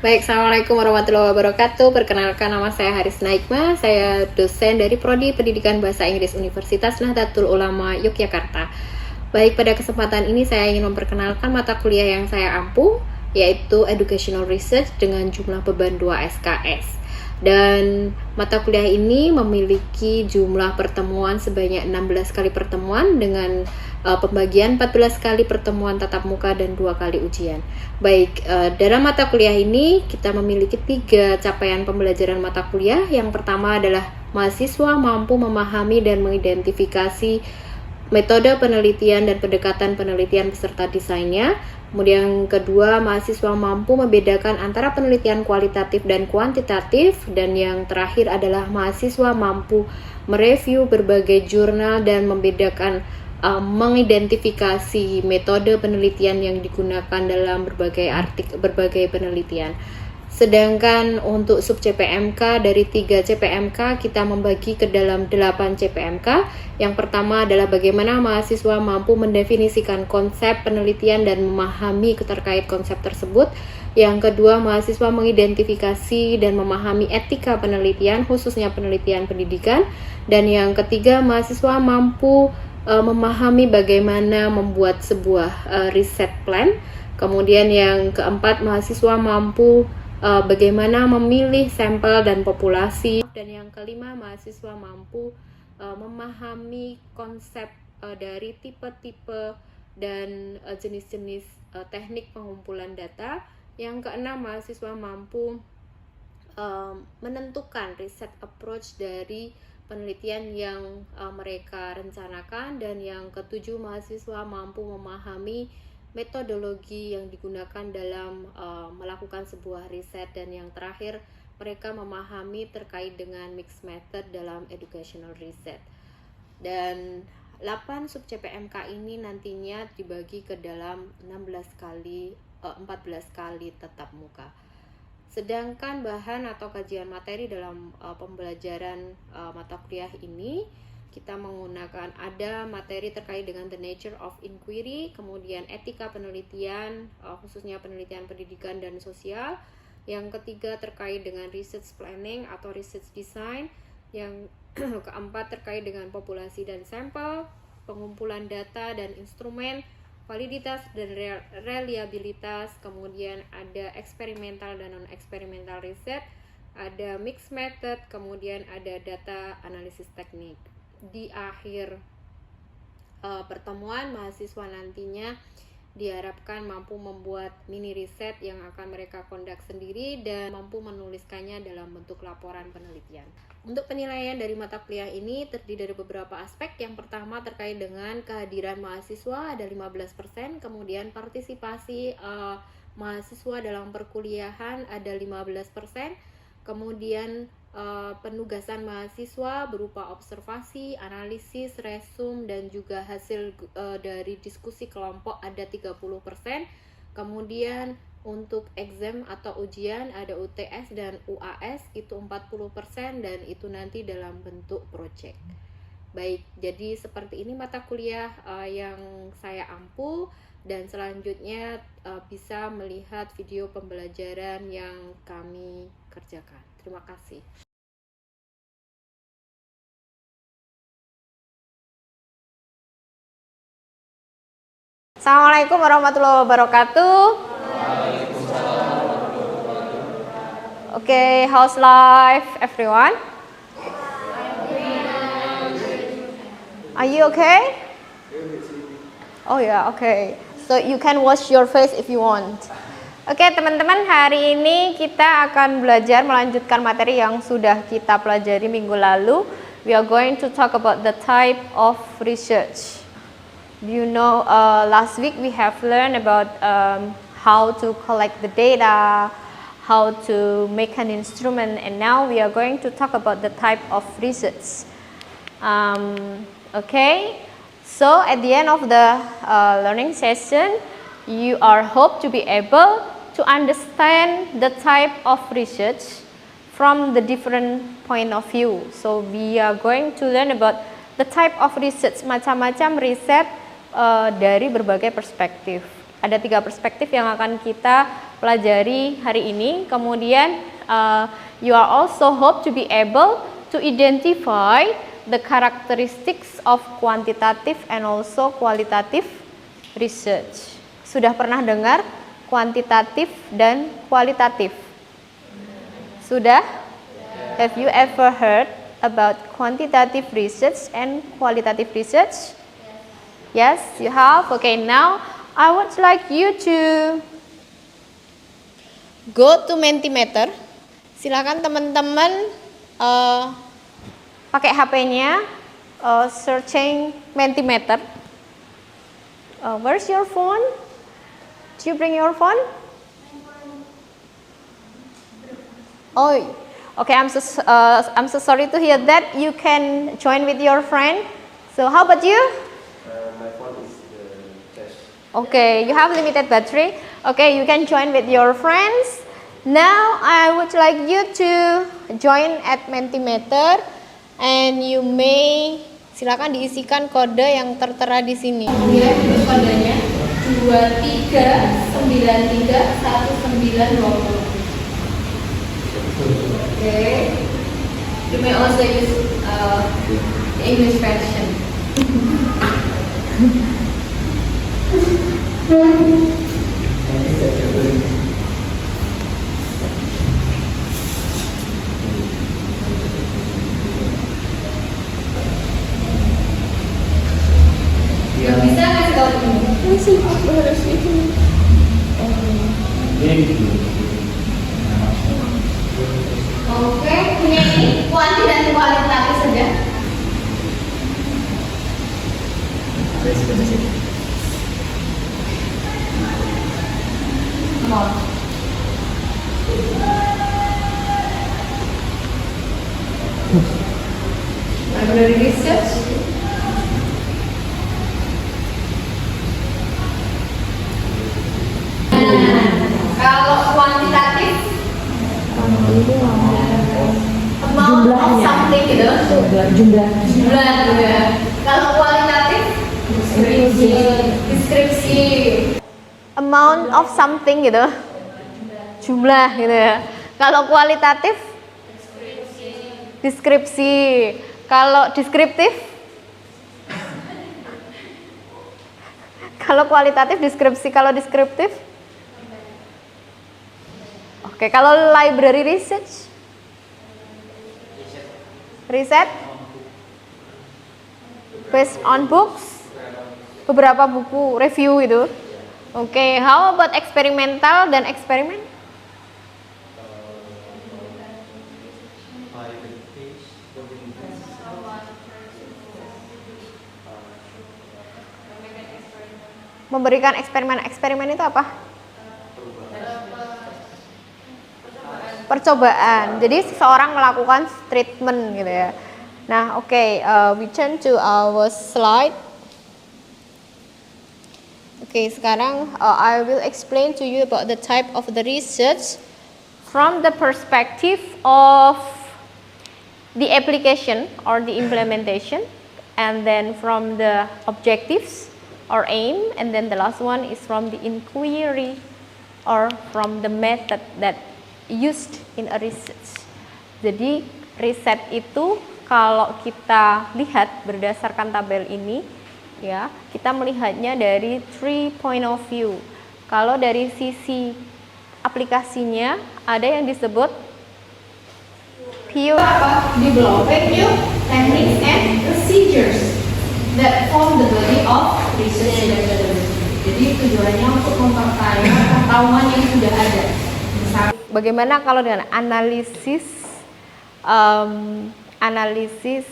Baik, Assalamualaikum warahmatullahi wabarakatuh. Perkenalkan, nama saya Haris Naikma. Saya dosen dari Prodi Pendidikan Bahasa Inggris Universitas Nahdlatul Ulama Yogyakarta. Baik, pada kesempatan ini saya ingin memperkenalkan mata kuliah yang saya ampu, yaitu Educational Research dengan jumlah beban 2 SKS. Dan mata kuliah ini memiliki jumlah pertemuan sebanyak 16 kali pertemuan dengan pembagian 14 kali pertemuan tatap muka dan 2 kali ujian. Baik, dalam mata kuliah ini kita memiliki 3 capaian pembelajaran mata kuliah. Yang pertama adalah mahasiswa mampu memahami dan mengidentifikasi metode penelitian dan pendekatan penelitian beserta desainnya. Kemudian yang kedua, mahasiswa mampu membedakan antara penelitian kualitatif dan kuantitatif. Dan yang terakhir adalah mahasiswa mampu mereview berbagai jurnal dan membedakan mengidentifikasi metode penelitian yang digunakan dalam berbagai penelitian. Sedangkan untuk sub CPMK, dari 3 CPMK kita membagi ke dalam 8 CPMK. Yang pertama adalah bagaimana mahasiswa mampu mendefinisikan konsep penelitian dan memahami terkait konsep tersebut. Yang kedua, mahasiswa mengidentifikasi dan memahami etika penelitian, khususnya penelitian pendidikan. Dan yang ketiga, mahasiswa mampu memahami bagaimana membuat sebuah riset plan. Kemudian yang keempat, mahasiswa mampu bagaimana memilih sampel dan populasi. Dan yang kelima, mahasiswa mampu memahami konsep dari tipe-tipe dan jenis-jenis teknik pengumpulan data. Yang keenam, mahasiswa mampu menentukan riset approach dari penelitian yang mereka rencanakan. Dan yang ketujuh, mahasiswa mampu memahami metodologi yang digunakan dalam melakukan sebuah riset. Dan yang terakhir, mereka memahami terkait dengan mixed method dalam educational research. Dan 8 sub CPMK ini nantinya dibagi ke dalam 14 kali tatap muka. Sedangkan bahan atau kajian materi dalam pembelajaran mata kuliah ini, kita menggunakan ada materi terkait dengan the nature of inquiry, kemudian etika penelitian, khususnya penelitian pendidikan dan sosial. Yang ketiga terkait dengan research planning atau research design. Yang keempat terkait dengan populasi dan sampel, pengumpulan data dan instrumen, validitas dan reliabilitas. Kemudian ada eksperimental dan non-eksperimental riset, ada mixed method, kemudian ada data analisis teknik. Di akhir pertemuan, mahasiswa nantinya diharapkan mampu membuat mini riset yang akan mereka conduct sendiri dan mampu menuliskannya dalam bentuk laporan penelitian. Untuk penilaian dari mata kuliah ini terdiri dari beberapa aspek. Yang pertama terkait dengan kehadiran mahasiswa, ada 15%, kemudian partisipasi mahasiswa dalam perkuliahan ada 15%, kemudian penugasan mahasiswa berupa observasi, analisis, resum, dan juga hasil dari diskusi kelompok ada 30%. Kemudian untuk exam atau ujian ada UTS dan UAS itu 40%, dan itu nanti dalam bentuk project. Baik, jadi seperti ini mata kuliah yang saya ampu, dan selanjutnya bisa melihat video pembelajaran yang kami kerjakan. Terima kasih. Assalamualaikum warahmatullahi wabarakatuh. Okay, how's life, everyone? Are you okay? Oh ya, okay. So you can wash your face if you want. Oke, teman-teman, hari ini kita akan belajar melanjutkan materi yang sudah kita pelajari minggu lalu. We are going to talk about the type of research. You know, last week we have learned about how to collect the data, how to make an instrument, and now we are going to talk about the type of research. Okay, so at the end of the learning session, you are hope to be able to understand the type of research from the different point of view. So we are going to learn about the type of research, macam-macam riset dari berbagai perspektif. Ada 3 perspektif yang akan kita pelajari hari ini. Kemudian you are also hope to be able to identify the characteristics of quantitative and also qualitative research. Sudah pernah dengar kuantitatif dan kualitatif? Sudah? Have you ever heard about quantitative research and qualitative research? Yes, you have. Okay, now I would like you to go to Mentimeter. Silakan teman-teman pakai HP-nya, searching Mentimeter. Where's your phone? Do you bring your phone? Oh, okay. I'm so sorry to hear that. You can join with your friend. So how about you? My phone is cash. Okay, you have limited battery. Okay, you can join with your friends. Now I would like you to join at Mentimeter, and you may silakan diisikan kode yang tertera di sini. Kemudian kodenya 23931920. Okay. You may also use the English version. Yang bisa ngasih tahu ini? Masih harus ini. Oke, punya ini kuanti dan kualitatif saja. Mau. Library research. Kalau kuantitatif amount of something gitu, jumlah gitu ya. Kalau kualitatif deskripsi amount of something gitu, jumlah gitu ya. Kalau kualitatif deskripsi. Kalau deskriptif, kalau kualitatif deskripsi. Kalau deskriptif, oke. Kalau library research, riset based on books, beberapa buku review itu. Oke, how about eksperimental dan eksperimen? Memberikan eksperimen itu apa? Percobaan. Jadi seseorang melakukan treatment gitu ya. Nah, oke, we turn to our slide. Oke, sekarang I will explain to you about the type of the research from the perspective of the application or the implementation, and then from the objectives or aim, and then the last one is from the inquiry or from the method that used in a research. Jadi riset itu kalau kita lihat berdasarkan tabel ini ya, kita melihatnya dari 3 point of view. Kalau dari sisi aplikasinya ada yang disebut developing new techniques and procedures that form the body of research methodology. Jadi tujuannya untuk memperkaya pengetahuan yang sudah ada. Bagaimana kalau dengan analisis analisis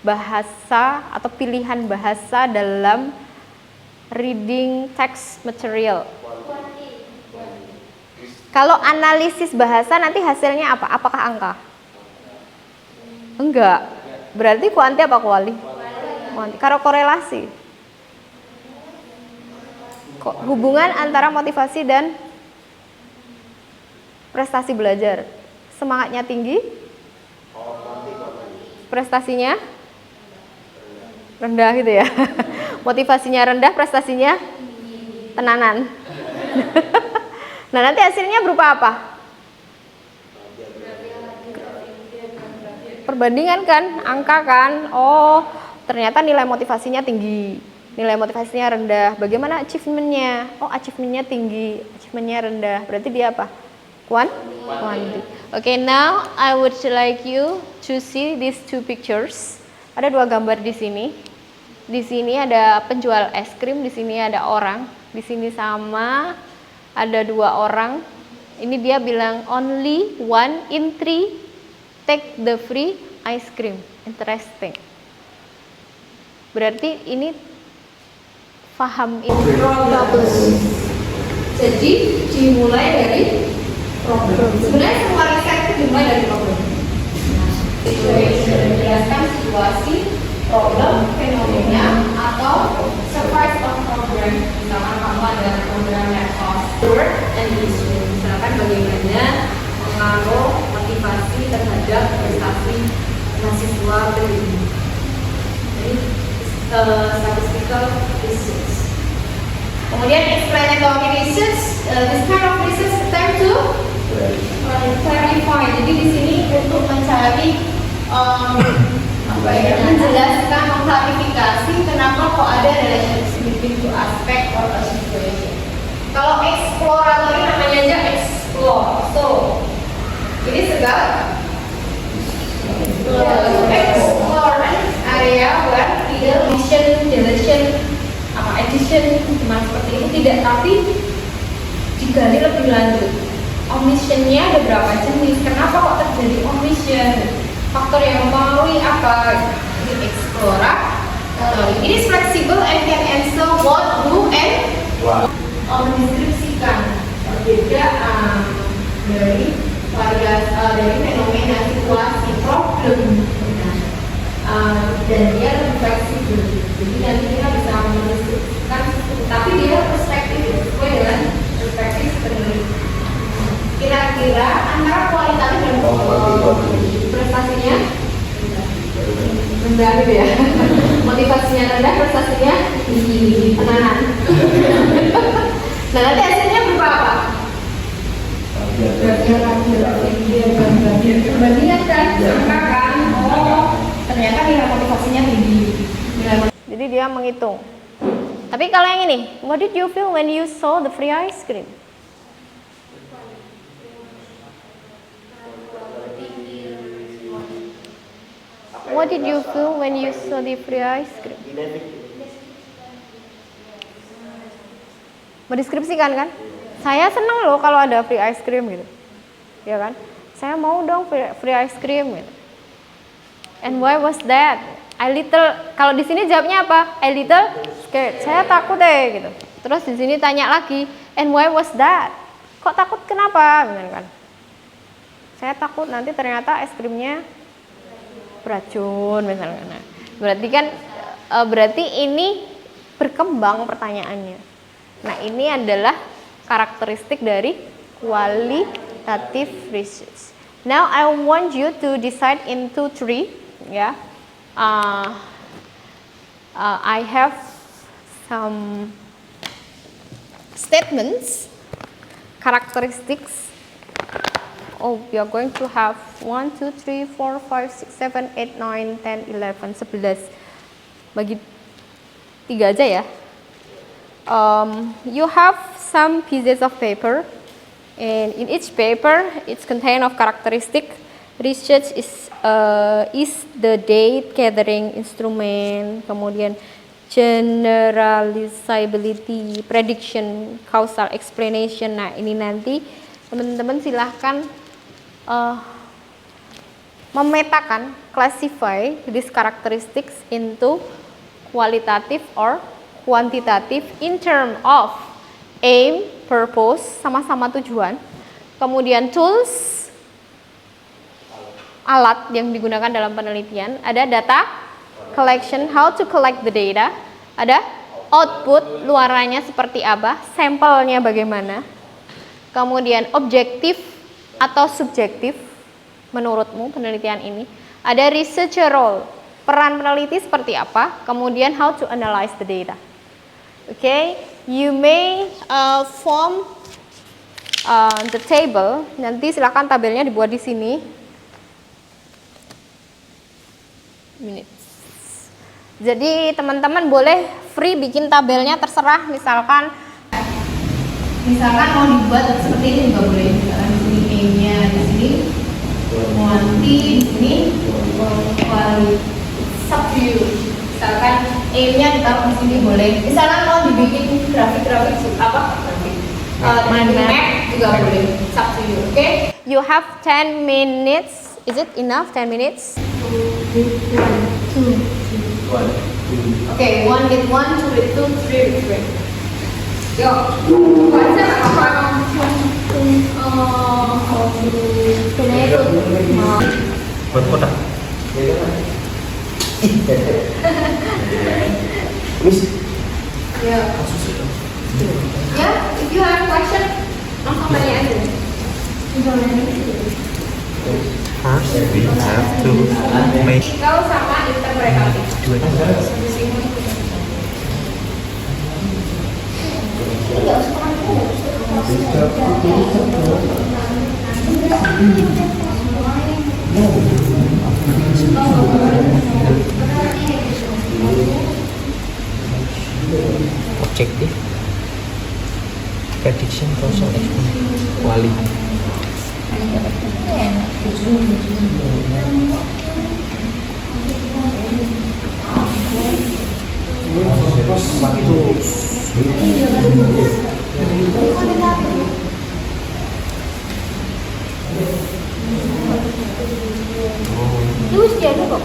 bahasa atau pilihan bahasa dalam reading text material? Kalau analisis bahasa nanti hasilnya apa? Apakah angka? Enggak. Berarti kuanti apa kuali? Kuanti. Kalau korelasi? Hubungan antara motivasi dan prestasi belajar. Semangatnya tinggi, prestasinya rendah gitu ya. Motivasinya rendah, prestasinya tenanan. Nah, nanti hasilnya berupa apa? Perbandingan kan, angka kan. Oh, ternyata nilai motivasinya tinggi, nilai motivasinya rendah. Bagaimana achievementnya? Oh, achievementnya tinggi, achievementnya rendah. Berarti dia apa? Quantity. Okay, now I would like you to see these two pictures. Ada dua gambar di sini. Di sini ada penjual es krim, di sini ada orang. Di sini sama, ada dua orang. Ini dia bilang only 1 in 3 take the free ice cream. Interesting. Berarti ini paham ini problem. Jadi dimulai dari problem. Sebenarnya semua riset itu dimulai dari problem. Situation menjelaskan situasi, problem, fenomena, atau surprise of program. Misalkan kamu ada program laptop, word and issue. Misalkan bagaimana pengaruh motivasi terhadap prestasi mahasiswa pendidik. Jadi statistical research. Kemudian explanatory research, this kind of research attempt to clarify. Jadi di sini untuk mencari menjelaskan, mengklarifikasi kenapa kok ada relationship between two aspect or a situation. Kalau exploratory namanya aja explore. So ini segala explore area where tidak omission, deletion, addition, cuma seperti itu tidak, tapi digali lebih lanjut. Omissionnya ada berapa jenis? Kenapa kok terjadi omission? Faktor yang mempengaruhi apa? Ini exploratory. It is flexible and can answer what, who, and mendeskripsikan perbedaan dari variasi dari fenomena situasi problem, dan dia lebih fleksibel. Jadi nanti kita bisa mendeskripsikan, tapi dia perspektif sesuai dengan perspektif peneliti. Kira-kira antara kualitatif dan prestasinya rendah gitu ya. Motivasinya rendah, prestasinya tinggi, tenanan. Nah, nanti hasilnya berupa apa? Perbandingan kan, angka kan. Oh, ternyata nilai motivasinya tinggi. Jadi dia menghitung. Tapi kalau yang ini, what did you feel when you saw the free ice cream? What did you feel when you saw the free ice cream? Mendeskripsikan kan? Saya senang loh kalau ada free ice cream gitu, ya kan? Saya mau dong free ice cream gitu. And why was that? I little. Kalau di sini jawabnya apa? I little scared. Saya takut deh gitu. Terus di sini tanya lagi. And why was that? Kok takut kenapa? Benar kan? Saya takut nanti ternyata es krimnya beracun misalnya. Nah, berarti kan berarti ini berkembang pertanyaannya. Nah, ini adalah karakteristik dari qualitative research. Now I want you to decide into 3, ya. I have some statements, characteristics. Oh, we are going to have 1, 2, 3, 4, 5, 6, 7, 8, 9, 10, 11, 11. Bagi 3 aja ya. You have some pieces of paper, and in each paper it's contain of characteristic. Research is the date, gathering instrument, kemudian generalizability, prediction, causal explanation. Nah, ini nanti teman-teman silahkan memetakan, classify these characteristics into qualitative or quantitative in term of aim, purpose, sama-sama tujuan, kemudian tools, alat yang digunakan dalam penelitian, ada data collection, how to collect the data, ada output, luarannya seperti apa, sampelnya bagaimana, kemudian objektif atau subjektif menurutmu penelitian ini, ada researcher role, peran peneliti seperti apa, kemudian how to analyze the data. Okay, you may form the table. Nanti silakan tabelnya dibuat di sini. Minutes. Jadi teman-teman boleh free bikin tabelnya, terserah. Misalkan mau dibuat seperti ini juga boleh. Misalkan di sini A-nya, di sini quantity, di sini quality, subview. Misalkan A-nya ditaruh di sini boleh. Misalkan mau dibikin grafik-grafik map juga boleh. Subview, oke? You have 10 minutes. Is it enough? 10 minutes? 2. Okay, 1 with 1, 2 with 2, 3 with 3. Yo, baca apa? Buat kotak. Ya, if you have question, langsung tanya aja. First, we have to make Kalau sama interpretatif. objective, prediction, causal, explanation, quality. Terus dia ada kok.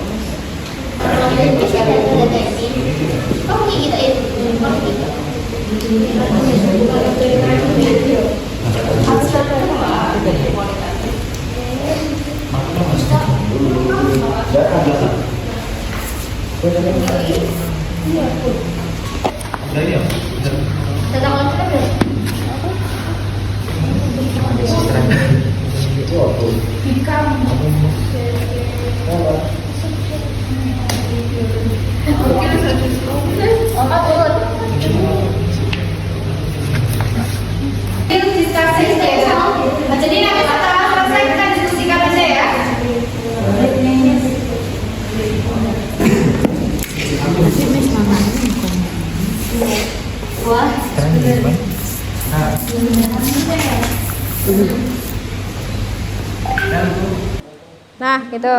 Jadi nanti setelah selesai kita diskusikan aja ya. Wah. Nah, gitu.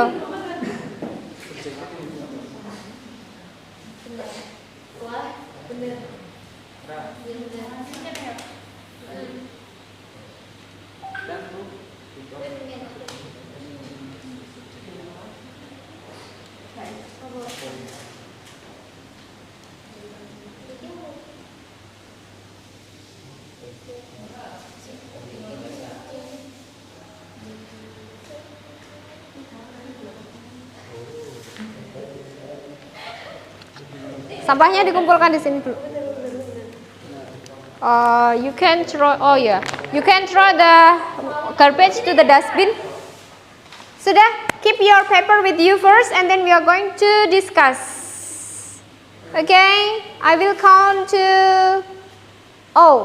Sampahnya dikumpulkan di sini dulu. You can throw. Oh ya, yeah. You can throw the garbage to the dustbin. Sudah, keep your paper with you first, and then we are going to discuss. Okay, I will count to 10,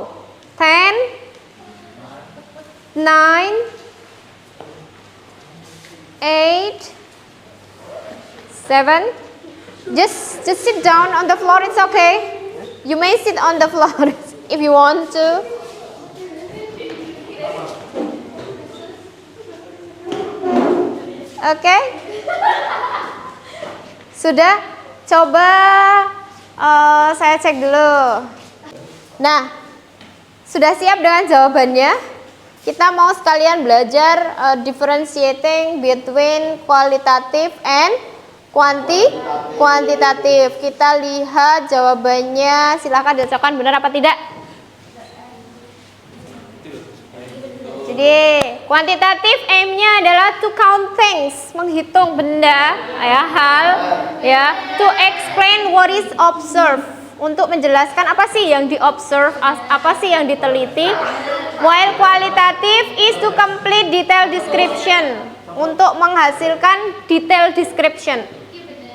9, 8, 7. Just sit down on the floor. It's okay. You may sit on the floor if you want to. Okay. Sudah. Coba saya cek dulu. Nah, sudah siap dengan jawabannya? Kita mau sekalian belajar differentiating between qualitative and kuantitatif. Kita lihat jawabannya. Silakan diucapkan benar apa tidak. Jadi kuantitatif aim-nya adalah to count things, menghitung benda, ya, hal, ya. To explain what is observed, untuk menjelaskan apa sih yang di-observe, apa sih yang diteliti. While qualitative is to complete detailed description, untuk menghasilkan detailed description.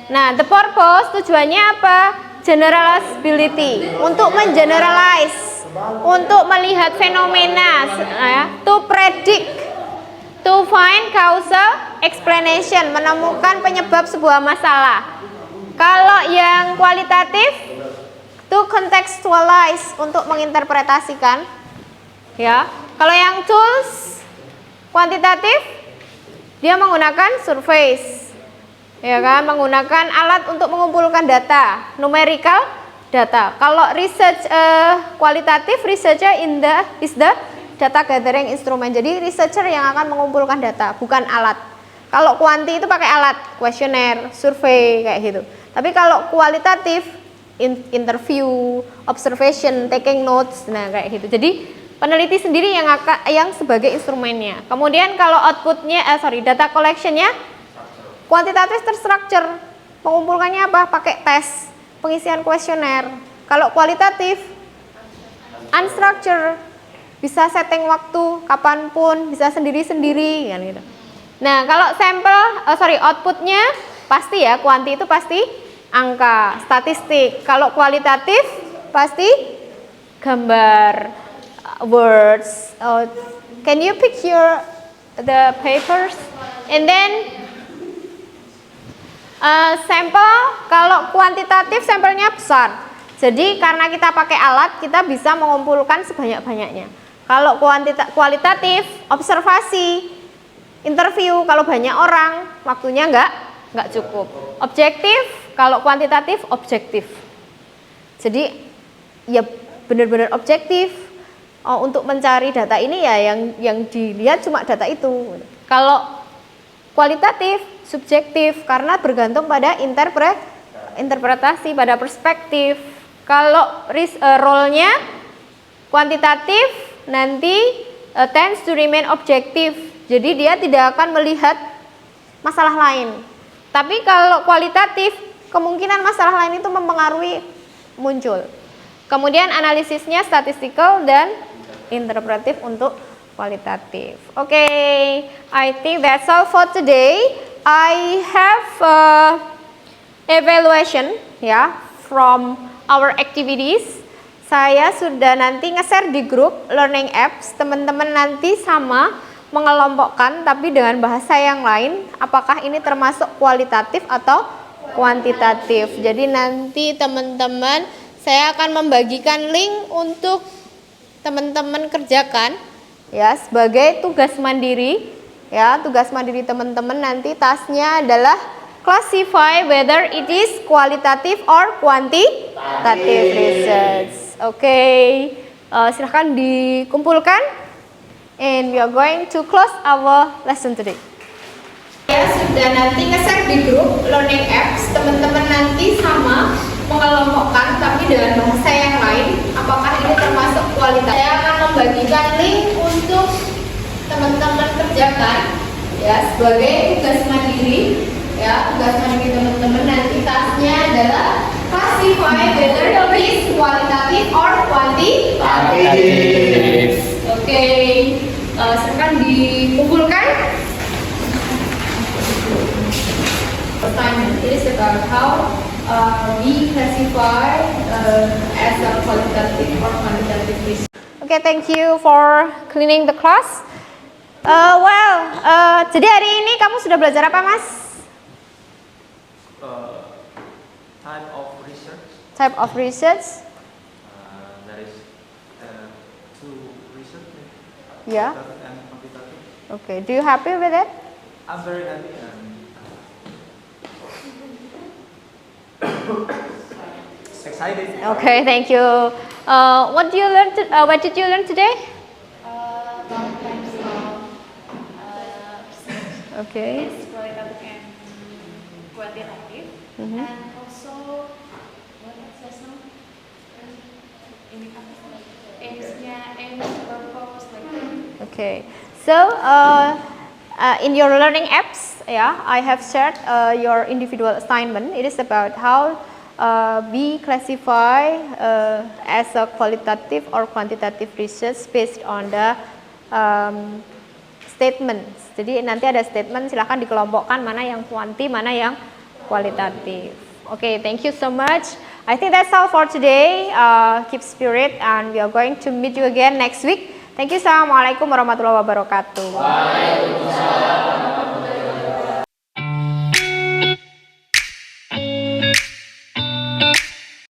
Nah, the purpose, tujuannya apa? generalizability, untuk mengeneralize, untuk melihat fenomena, to predict, to find causal explanation, menemukan penyebab sebuah masalah. Kalau yang kualitatif, to contextualize, untuk menginterpretasikan, ya. Kalau yang tools kuantitatif, dia menggunakan surveys, ya kan, menggunakan alat untuk mengumpulkan data, numerical data. Kalau research kualitatif, researcher is the data gathering instrument. Jadi researcher yang akan mengumpulkan data, bukan alat. Kalau kuanti itu pakai alat, kuesioner, survei kayak gitu. Tapi kalau kualitatif, interview, observation, taking notes, nah kayak gitu. Jadi peneliti sendiri yang sebagai instrumennya. Kemudian kalau outputnya, data collectionnya kuantitatif terstruktur, mengumpulkannya apa? Pakai tes, pengisian kuesioner. Kalau kualitatif unstructured, bisa setting waktu kapanpun, bisa sendiri-sendiri kan gitu. Nah, kalau outputnya pasti ya, kuanti itu pasti angka, statistik. Kalau kualitatif pasti gambar, words. Can you picture the papers? And then sampel, kalau kuantitatif sampelnya besar. Jadi karena kita pakai alat, kita bisa mengumpulkan sebanyak-banyaknya. Kalau kualitatif, observasi, interview, kalau banyak orang, waktunya nggak cukup. Objektif, kalau kuantitatif, objektif. Jadi ya benar-benar objektif. Untuk mencari data ini ya yang dilihat cuma data itu. Kalau kualitatif, subjektif, karena bergantung pada interpretasi, pada perspektif. Kalau role-nya kuantitatif, nanti tends to remain objektif. Jadi dia tidak akan melihat masalah lain. Tapi kalau kualitatif, kemungkinan masalah lain itu mempengaruhi muncul. Kemudian analisisnya statistical dan interpretif untuk kualitatif. Oke, I think that's all for today. I have evaluation from our activities. Saya sudah nanti nge-share di grup learning apps. Teman-teman nanti sama mengelompokkan tapi dengan bahasa yang lain. Apakah ini termasuk kualitatif atau kuantitatif. Jadi nanti teman-teman, saya akan membagikan link untuk teman-teman kerjakan ya sebagai tugas mandiri. Ya, tugas mandiri teman-teman nanti tasnya adalah classify whether it is qualitative or quantitative research. Oke, silahkan dikumpulkan. And we are going to close our lesson today. Ya, sudah nanti nge-share di grup learning apps. Teman-teman nanti sama mengelompokkan tapi dengan bahasa yang lain. Apakah ini termasuk kualitatif? Saya akan membagikan link untuk teman-teman kerjakan ya sebagai tugas mandiri. Ya, tugas mandiri teman-teman nanti tasnya adalah classify whether it is qualitative or quantitative. Oke, silakan dikumpulkan. Assignment. It is about how we classify as a qualitative or quantitative research. Okay, thank you for cleaning the class. Jadi hari ini kamu sudah belajar apa, Mas? Type of research. Type of research. There is two research. Yeah. And quantitative. Okay. Do you happy with it? I'm very happy and excited. Okay, thank you. What did you learn today? About types of Okay. qualitative and quantitative, Mhm. and also what else just now? Aims, purpose, like that. Okay. So in your learning apps, I have shared your individual assignment. It is about how we classify as a qualitative or quantitative research based on the statements. Jadi nanti ada statement, silahkan dikelompokkan mana yang kuanti, mana yang kualitatif. Okay, thank you so much. I think that's all for today. Keep spirit and we are going to meet you again next week. Thank you. Assalamualaikum warahmatullahi wabarakatuh. Waalaikumsalam.